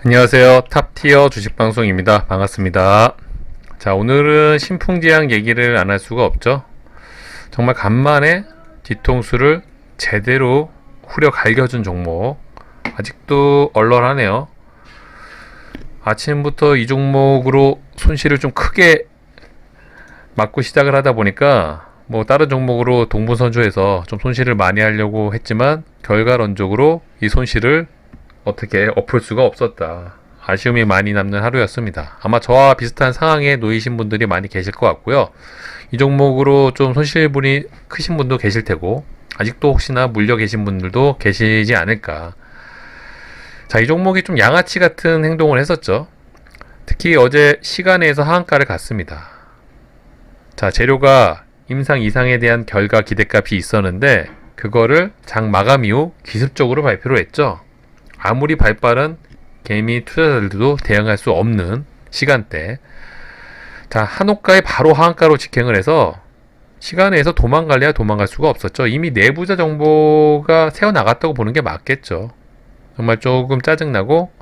안녕하세요. 탑티어 주식방송입니다. 반갑습니다. 자, 오늘은 신풍지향 얘기를 안 할 수가 없죠. 정말 간만에 뒤통수를 제대로 후려 갈겨준 종목. 아직도 얼얼하네요. 아침부터 이 종목으로 손실을 좀 크게 맞고 시작을 하다 보니까 다른 종목으로 동분선주해서 좀 손실을 많이 하려고 했지만 결과론적으로 이 손실을 어떻게 엎을 수가 없었다. 아쉬움이 많이 남는 하루였습니다. 아마 저와 비슷한 상황에 놓이신 분들이 많이 계실 것 같고요. 이 종목으로 좀 손실분이 크신 분도 계실 테고 아직도 혹시나 물려 계신 분들도 계시지 않을까. 자, 이 종목이 좀 양아치 같은 행동을 했었죠. 특히 어제 시간에서 하한가를 갔습니다. 자, 재료가 임상 이상에 대한 결과 기대값이 있었는데 그거를 장 마감 이후 기습적으로 발표를 했죠. 아무리 발빠른 개미 투자자들도 대응할 수 없는 시간대. 자, 한호가에 바로 하한가로 직행을 해서 시간에서 도망갈래야 도망갈 수가 없었죠. 이미 내부자 정보가 새어나갔다고 보는 게 맞겠죠. 정말 조금 짜증나고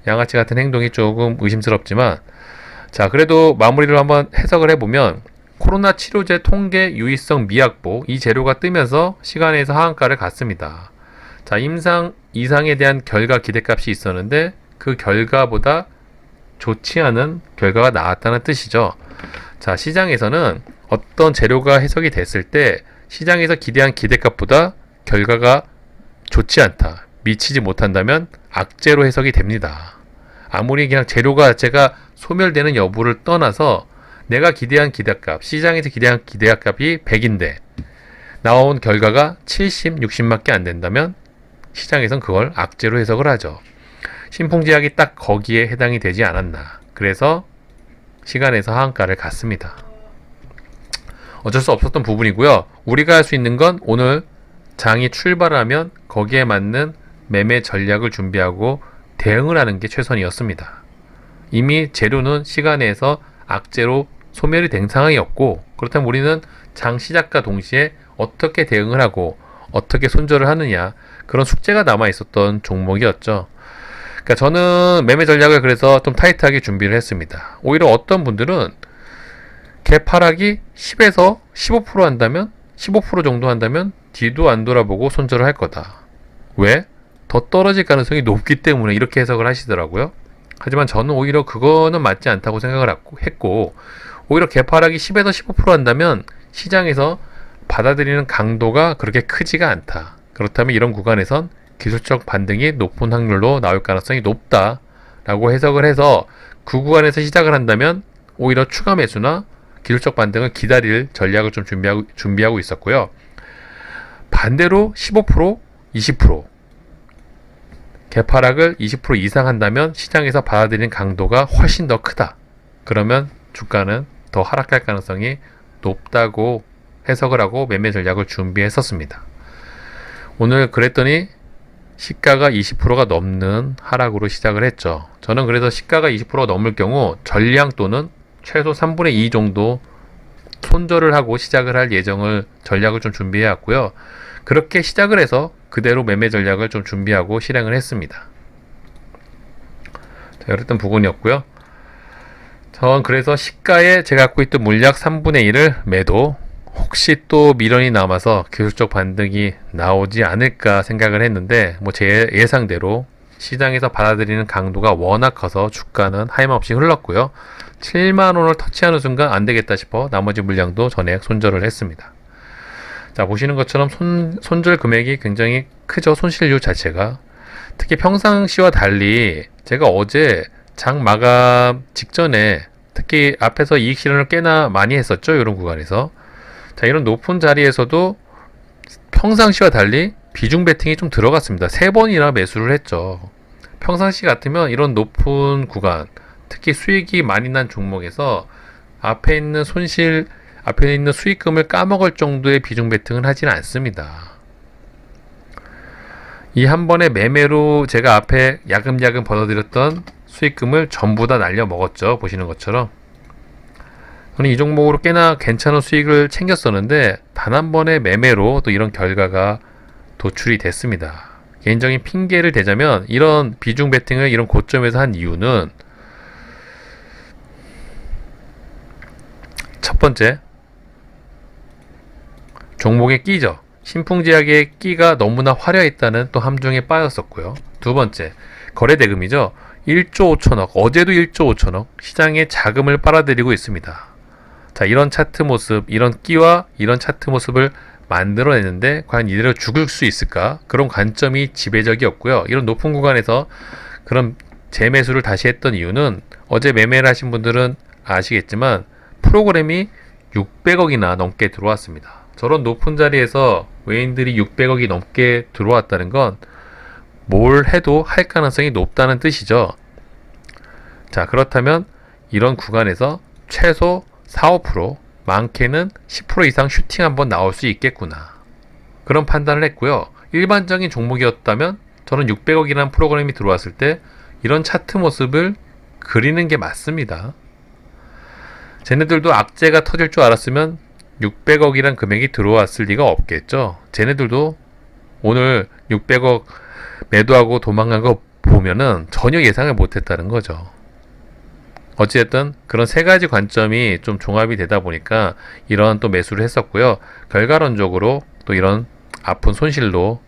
양아치 같은 행동이 조금 의심스럽지만, 자, 그래도 마무리를 한번 해석을 해보면 코로나 치료제 통계 유의성 미확보, 이 재료가 뜨면서 시간에서 하한가를 갔습니다. 자, 임상 이상에 대한 결과 기대값이 있었는데 그 결과보다 좋지 않은 결과가 나왔다는 뜻이죠. 자, 시장에서는 어떤 재료가 해석이 됐을 때 시장에서 기대한 기대값보다 결과가 좋지 않다, 미치지 못한다면 악재로 해석이 됩니다. 아무리 그냥 재료가 자체가 소멸되는 여부를 떠나서 내가 기대한 기대값, 시장에서 기대한 기대값이 100인데 나온 결과가 70, 60밖에 안 된다면 시장에선 그걸 악재로 해석을 하죠. 신풍제약이 딱 거기에 해당이 되지 않았나. 그래서 시간에서 하한가를 갔습니다. 어쩔 수 없었던 부분이고요. 우리가 할 수 있는 건 오늘 장이 출발하면 거기에 맞는 매매 전략을 준비하고 대응을 하는 게 최선이었습니다. 이미 재료는 시간에서 악재로 소멸이 된 상황이었고, 그렇다면 우리는 장 시작과 동시에 어떻게 대응을 하고 어떻게 손절을 하느냐, 그런 숙제가 남아 있었던 종목이었죠. 그러니까 저는 매매 전략을 그래서 좀 타이트하게 준비를 했습니다. 오히려 어떤 분들은 개파락이 10에서 15% 한다면 15% 정도 한다면 뒤도 안 돌아보고 손절을 할 거다. 왜? 더 떨어질 가능성이 높기 때문에 이렇게 해석을 하시더라고요. 하지만 저는 오히려 그거는 맞지 않다고 생각을 했고, 오히려 개파락이 10에서 15% 한다면 시장에서 받아들이는 강도가 그렇게 크지가 않다. 그렇다면 이런 구간에선 기술적 반등이 높은 확률로 나올 가능성이 높다라고 해석을 해서 그 구간에서 시작을 한다면 오히려 추가 매수나 기술적 반등을 기다릴 전략을 좀 준비하고 있었고요. 반대로 15%, 20% 개파락을 20% 이상 한다면 시장에서 받아들이는 강도가 훨씬 더 크다. 그러면 주가는 더 하락할 가능성이 높다고 해석을 하고 매매 전략을 준비했었습니다. 오늘 그랬더니 시가가 20%가 넘는 하락으로 시작을 했죠. 저는 그래서 시가가 20%가 넘을 경우 전량 또는 최소 3분의 2 정도 손절을 하고 시작을 할 전략을 좀 준비해 왔고요. 그렇게 시작을 해서 그대로 매매 전략을 좀 준비하고 실행을 했습니다. 자, 이랬던 부분이었고요. 저는 그래서 시가에 제가 갖고 있던 물약 3분의 1을 매도, 혹시 또 미련이 남아서 기술적 반등이 나오지 않을까 생각을 했는데 제 예상대로 시장에서 받아들이는 강도가 워낙 커서 주가는 하염없이 흘렀고요. 7만원을 터치하는 순간 안되겠다 싶어 나머지 물량도 전액 손절을 했습니다. 자, 보시는 것처럼 손절 금액이 굉장히 크죠. 손실률 자체가. 특히 평상시와 달리 제가 어제 장 마감 직전에 특히 앞에서 이익 실현을 꽤나 많이 했었죠. 이런 구간에서. 자, 이런 높은 자리에서도 평상시와 달리 비중 베팅이 좀 들어갔습니다. 3번이나 매수를 했죠. 평상시 같으면 이런 높은 구간, 특히 수익이 많이 난 종목에서 앞에 있는 수익금을 까먹을 정도의 비중 베팅을 하지는 않습니다. 이 한 번의 매매로 제가 앞에 야금야금 벌어들였던 수익금을 전부 다 날려 먹었죠. 보시는 것처럼. 저는 이 종목으로 꽤나 괜찮은 수익을 챙겼었는데 단 한 번의 매매로 또 이런 결과가 도출이 됐습니다. 개인적인 핑계를 대자면 이런 비중 베팅을 이런 고점에서 한 이유는 첫 번째, 종목의 끼죠. 신풍제약의 끼가 너무나 화려했다는 또 함정에 빠졌었고요. 두 번째, 거래대금이죠. 1조 5천억, 어제도 1조 5천억 시장에 자금을 빨아들이고 있습니다. 자, 이런 차트 모습, 이런 끼와 이런 차트 모습을 만들어내는데 과연 이대로 죽을 수 있을까? 그런 관점이 지배적이었고요. 이런 높은 구간에서 그런 재매수를 다시 했던 이유는 어제 매매를 하신 분들은 아시겠지만 프로그램이 600억이나 넘게 들어왔습니다. 저런 높은 자리에서 외인들이 600억이 넘게 들어왔다는 건 뭘 해도 할 가능성이 높다는 뜻이죠. 자, 그렇다면 이런 구간에서 최소 4, 5%, 많게는 10% 이상 슈팅 한번 나올 수 있겠구나. 그런 판단을 했고요. 일반적인 종목이었다면 저는 600억이라는 프로그램이 들어왔을 때 이런 차트 모습을 그리는 게 맞습니다. 쟤네들도 악재가 터질 줄 알았으면 600억이란 금액이 들어왔을 리가 없겠죠. 쟤네들도 오늘 600억 매도하고 도망간 거 보면은 전혀 예상을 못했다는 거죠. 어찌됐든 그런 세 가지 관점이 좀 종합이 되다 보니까 이런 또 매수를 했었고요. 결과론적으로 또 이런 아픈 손실로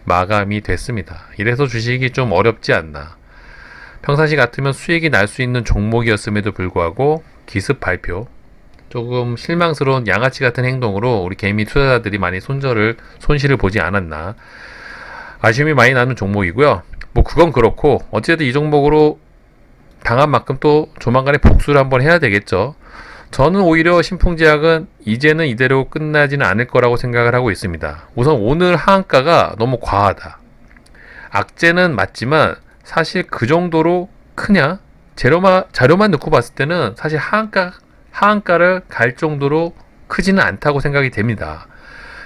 마감이 됐습니다. 이래서 주식이 좀 어렵지 않나. 평상시 같으면 수익이 날 수 있는 종목이었음에도 불구하고 기습 발표, 조금 실망스러운 양아치 같은 행동으로 우리 개미 투자자들이 많이 손실을 보지 않았나. 아쉬움이 많이 나는 종목이고요. 뭐 그건 그렇고 어쨌든 이 종목으로 당한 만큼 또 조만간에 복수를 한번 해야 되겠죠. 저는 오히려 신풍제약은 이제는 이대로 끝나지는 않을 거라고 생각을 하고 있습니다. 우선 오늘 하한가가 너무 과하다. 악재는 맞지만 사실 그 정도로 크냐? 자료만 넣고 봤을 때는 사실 하한가를 갈 정도로 크지는 않다고 생각이 됩니다.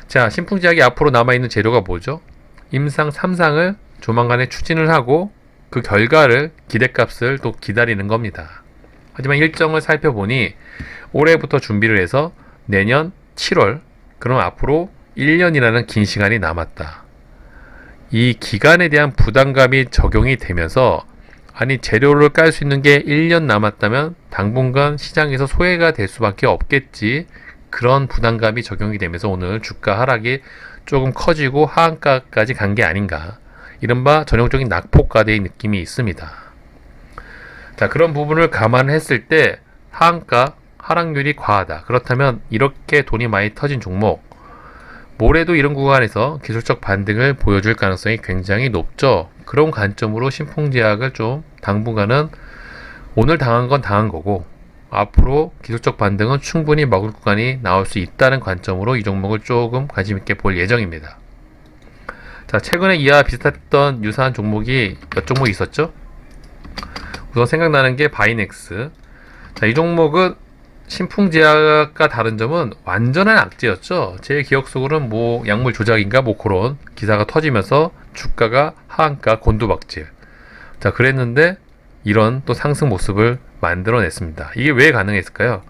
자, 신풍제약이 앞으로 남아있는 재료가 뭐죠? 임상 3상을 조만간에 추진을 하고 그 결과를 기대값을 또 기다리는 겁니다. 하지만 일정을 살펴보니 올해부터 준비를 해서 내년 7월, 그럼 앞으로 1년이라는 긴 시간이 남았다. 이 기간에 대한 부담감이 적용이 되면서 아니 재료를 깔 수 있는 게 1년 남았다면 당분간 시장에서 소외가 될 수밖에 없겠지. 그런 부담감이 적용이 되면서 오늘 주가 하락이 조금 커지고 하한가까지 간 게 아닌가. 이른바 전형적인 낙폭과대의 느낌이 있습니다. 자, 그런 부분을 감안했을 때 하한가 하락률이 과하다. 그렇다면 이렇게 돈이 많이 터진 종목, 모레도 이런 구간에서 기술적 반등을 보여줄 가능성이 굉장히 높죠. 그런 관점으로 신풍제약을 좀 당분간은 오늘 당한 건 당한 거고 앞으로 기술적 반등은 충분히 먹을 구간이 나올 수 있다는 관점으로 이 종목을 조금 관심 있게 볼 예정입니다. 자, 최근에 이와 비슷했던 유사한 종목이 몇 종목 있었죠? 우선 생각나는 게 바이넥스. 자, 이 종목은 신풍제약과 다른 점은 완전한 악재였죠. 제 기억 속으로는 뭐 약물 조작인가 뭐 그런 기사가 터지면서 주가가 하한가 곤두박질. 자, 그랬는데 이런 또 상승 모습을 만들어냈습니다. 이게 왜 가능했을까요?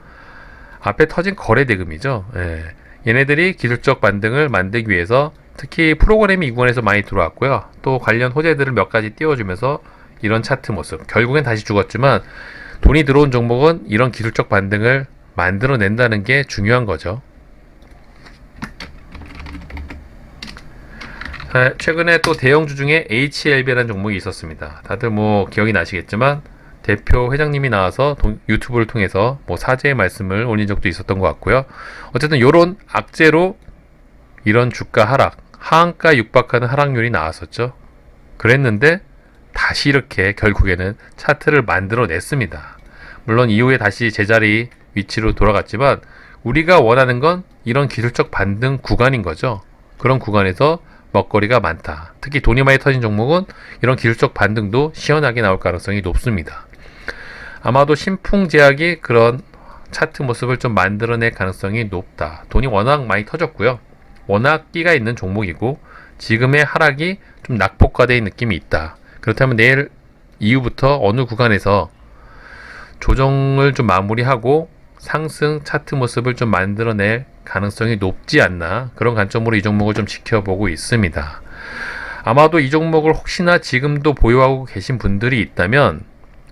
앞에 터진 거래 대금이죠. 예. 얘네들이 기술적 반등을 만들기 위해서 특히 프로그램이 이 구간에서 많이 들어왔고요. 또 관련 호재들을 몇 가지 띄워주면서 이런 차트 모습. 결국엔 다시 죽었지만 돈이 들어온 종목은 이런 기술적 반등을 만들어낸다는 게 중요한 거죠. 자, 최근에 또 대형주 중에 HLB라는 종목이 있었습니다. 다들 뭐 기억이 나시겠지만 대표 회장님이 나와서 유튜브를 통해서 뭐 사죄의 말씀을 올린 적도 있었던 것 같고요. 어쨌든 이런 악재로 이런 주가 하락, 하한가 육박하는 하락률이 나왔었죠. 그랬는데 다시 이렇게 결국에는 차트를 만들어냈습니다. 물론 이후에 다시 제자리 위치로 돌아갔지만 우리가 원하는 건 이런 기술적 반등 구간인 거죠. 그런 구간에서 먹거리가 많다. 특히 돈이 많이 터진 종목은 이런 기술적 반등도 시원하게 나올 가능성이 높습니다. 아마도 신풍제약이 그런 차트 모습을 좀 만들어낼 가능성이 높다. 돈이 워낙 많이 터졌고요. 워낙 끼가 있는 종목이고 지금의 하락이 좀 낙폭과대의 느낌이 있다. 그렇다면 내일 이후부터 어느 구간에서 조정을 좀 마무리하고 상승 차트 모습을 좀 만들어낼 가능성이 높지 않나, 그런 관점으로 이 종목을 좀 지켜보고 있습니다. 아마도 이 종목을 혹시나 지금도 보유하고 계신 분들이 있다면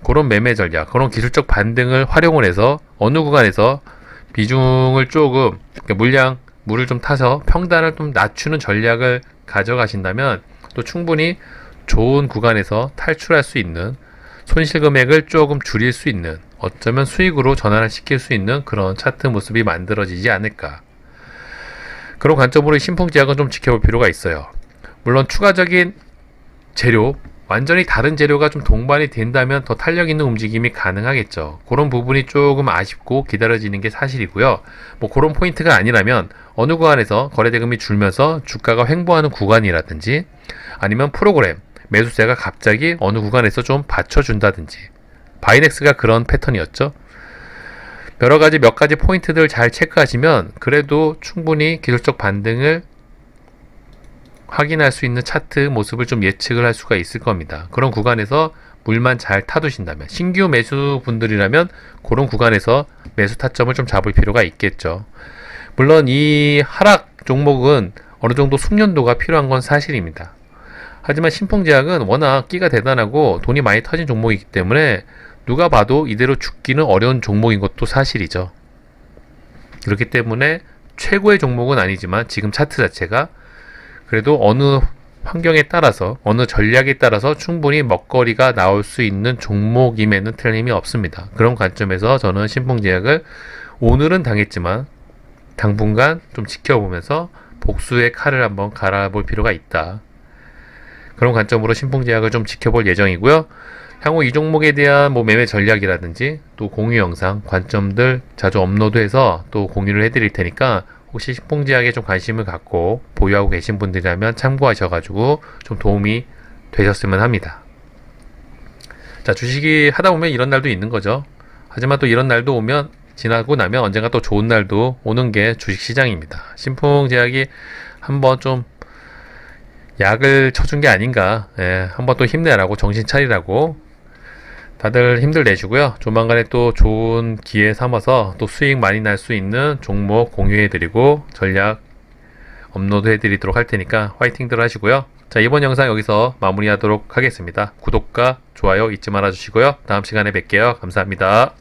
그런 매매 전략, 그런 기술적 반등을 활용을 해서 어느 구간에서 비중을 조금 물을 좀 타서 평단을 좀 낮추는 전략을 가져가신다면 또 충분히 좋은 구간에서 탈출할 수 있는, 손실 금액을 조금 줄일 수 있는, 어쩌면 수익으로 전환을 시킬 수 있는 그런 차트 모습이 만들어지지 않을까. 그런 관점으로 신풍제약은 좀 지켜볼 필요가 있어요. 물론 추가적인 재료, 완전히 다른 재료가 좀 동반이 된다면 더 탄력 있는 움직임이 가능하겠죠. 그런 부분이 조금 아쉽고 기다려지는 게 사실이고요. 뭐 그런 포인트가 아니라면 어느 구간에서 거래대금이 줄면서 주가가 횡보하는 구간이라든지 아니면 프로그램, 매수세가 갑자기 어느 구간에서 좀 받쳐준다든지, 바이넥스가 그런 패턴이었죠. 여러가지 몇 가지 포인트들 잘 체크하시면 그래도 충분히 기술적 반등을 확인할 수 있는 차트 모습을 좀 예측을 할 수가 있을 겁니다. 그런 구간에서 물만 잘 타두신다면, 신규 매수분들이라면 그런 구간에서 매수 타점을 좀 잡을 필요가 있겠죠. 물론 이 하락 종목은 어느 정도 숙련도가 필요한 건 사실입니다. 하지만 신풍제약은 워낙 끼가 대단하고 돈이 많이 터진 종목이기 때문에 누가 봐도 이대로 죽기는 어려운 종목인 것도 사실이죠. 그렇기 때문에 최고의 종목은 아니지만 지금 차트 자체가 그래도 어느 환경에 따라서, 어느 전략에 따라서 충분히 먹거리가 나올 수 있는 종목임에는 틀림이 없습니다. 그런 관점에서 저는 신풍제약을 오늘은 당했지만 당분간 좀 지켜보면서 복수의 칼을 한번 갈아볼 필요가 있다. 그런 관점으로 신풍제약을 좀 지켜볼 예정이고요. 향후 이 종목에 대한 뭐 매매 전략이라든지 또 공유 영상, 관점들 자주 업로드해서 또 공유를 해드릴 테니까 혹시 신풍제약에 좀 관심을 갖고 보유하고 계신 분들이라면 참고하셔가지고 좀 도움이 되셨으면 합니다. 자, 주식이 하다 보면 이런 날도 있는 거죠. 하지만 또 이런 날도 오면, 지나고 나면 언젠가 또 좋은 날도 오는 게 주식시장입니다. 신풍제약이 한번 좀 약을 쳐준 게 아닌가. 한번 또 힘내라고, 정신 차리라고 다들 힘들 내시고요. 조만간에 또 좋은 기회 삼아서 또 수익 많이 날 수 있는 종목 공유해드리고 전략 업로드해드리도록 할 테니까 화이팅들 하시고요. 자, 이번 영상 여기서 마무리하도록 하겠습니다. 구독과 좋아요 잊지 말아주시고요. 다음 시간에 뵐게요. 감사합니다.